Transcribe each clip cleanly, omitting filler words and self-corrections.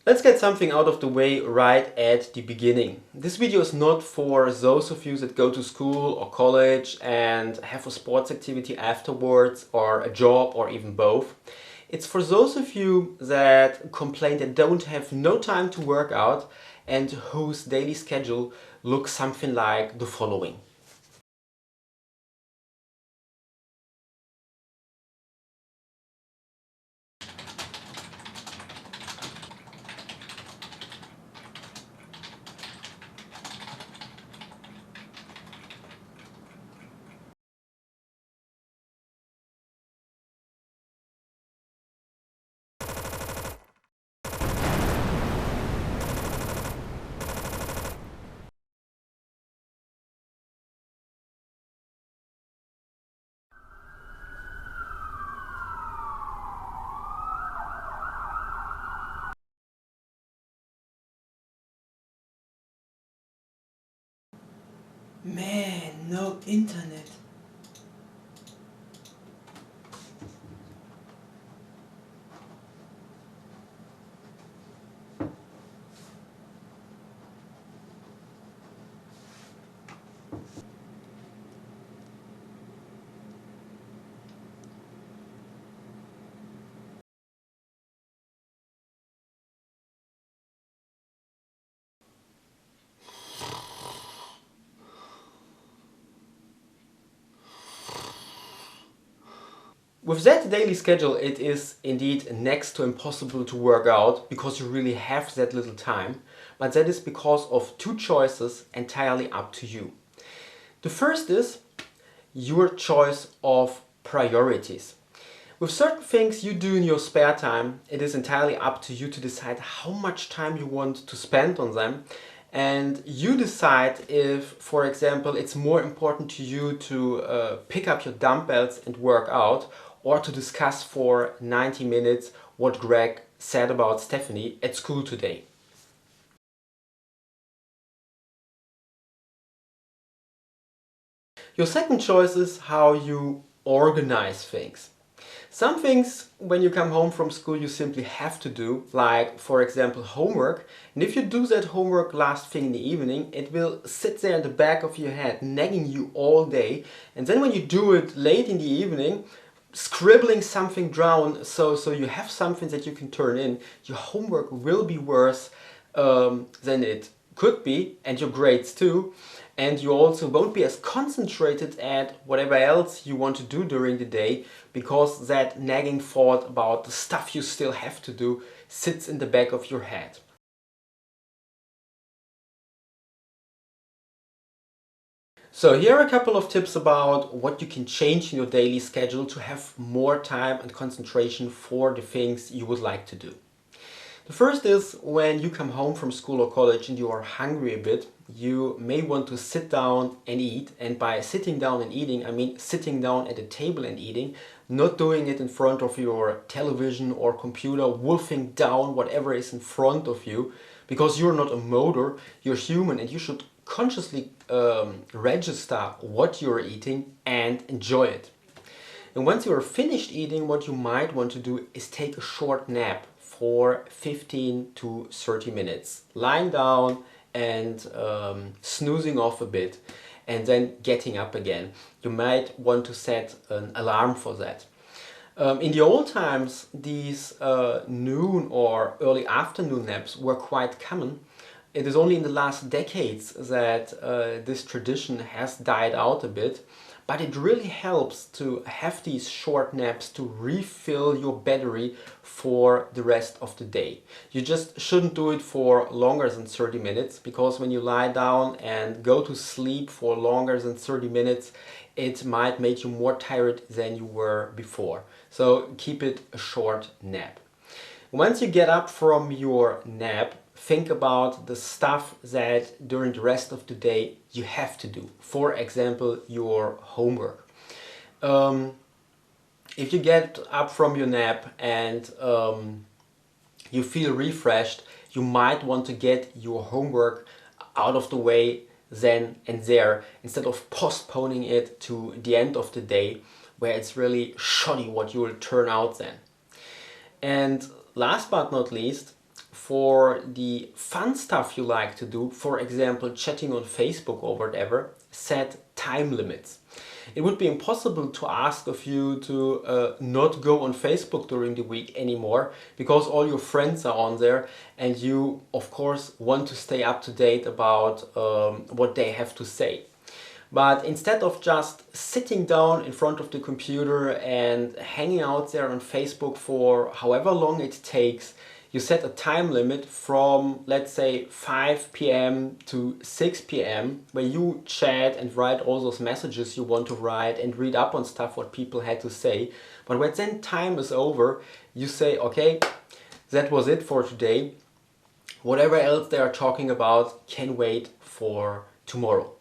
Let's get something out of the way right at the beginning. This video is not for those of you that go to school or college and have a sports activity afterwards, or a job, or even both. It's for those of you that complain that don't have no time to work out and whose daily schedule looks something like the following. Man, no internet. With that daily schedule, it is indeed next to impossible to work out because you really have that little time, but that is because of two choices entirely up to you. The first is your choice of priorities. With certain things you do in your spare time, it is entirely up to you to decide how much time you want to spend on them, and you decide if, for example, it's more important to you to pick up your dumbbells and work out, or to discuss for 90 minutes what Greg said about Stephanie at school today. Your second choice is how you organize things. Some things, when you come home from school, you simply have to do, like, for example, homework. And if you do that homework last thing in the evening, it will sit there in the back of your head, nagging you all day. And then when you do it late in the evening, scribbling something down so you have something that you can turn in, your homework will be worse than it could be, and your grades too. And you also won't be as concentrated at whatever else you want to do during the day, because that nagging thought about the stuff you still have to do sits in the back of your head. So here are a couple of tips about what you can change in your daily schedule to have more time and concentration for the things you would like to do. The first is, when you come home from school or college and you are hungry a bit, you may want to sit down and eat. And by sitting down and eating, I mean sitting down at a table and eating, not doing it in front of your television or computer, wolfing down whatever is in front of you, because you're not a motor, you're human, and you should consciously register what you're eating and enjoy it. And once you're finished eating, what you might want to do is take a short nap for 15 to 30 minutes, lying down and snoozing off a bit, and then getting up again. You might want to set an alarm for that. In the old times, these noon or early afternoon naps were quite common. It is only in the last decades that this tradition has died out a bit, but it really helps to have these short naps to refill your battery for the rest of the day. You just shouldn't do it for longer than 30 minutes, because when you lie down and go to sleep for longer than 30 minutes, it might make you more tired than you were before. So keep it a short nap. Once you get up from your nap, think about the stuff that during the rest of the day you have to do. For example, your homework. If you get up from your nap and you feel refreshed, you might want to get your homework out of the way then and there, instead of postponing it to the end of the day, where it's really shoddy what you will turn out then. And last but not least, for the fun stuff you like to do, for example, chatting on Facebook or whatever, set time limits. It would be impossible to ask of you to not go on Facebook during the week anymore, because all your friends are on there and you, of course, want to stay up to date about what they have to say. But instead of just sitting down in front of the computer and hanging out there on Facebook for however long it takes, you set a time limit from, let's say, 5 p.m. to 6 p.m. where you chat and write all those messages you want to write and read up on stuff what people had to say. But when then time is over, you say, okay, that was it for today. Whatever else they are talking about can wait for tomorrow.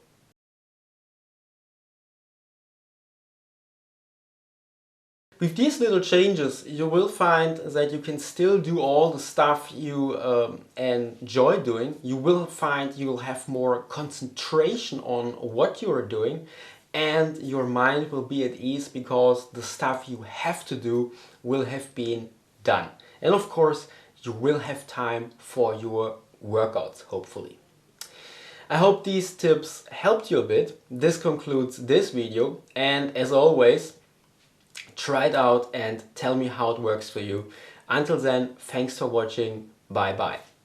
With these little changes, you will find that you can still do all the stuff you enjoy doing. You will find you will have more concentration on what you are doing, and your mind will be at ease because the stuff you have to do will have been done. And of course, you will have time for your workouts, hopefully. I hope these tips helped you a bit. This concludes this video, and as always, try it out and tell me how it works for you. Until then, thanks for watching. Bye bye.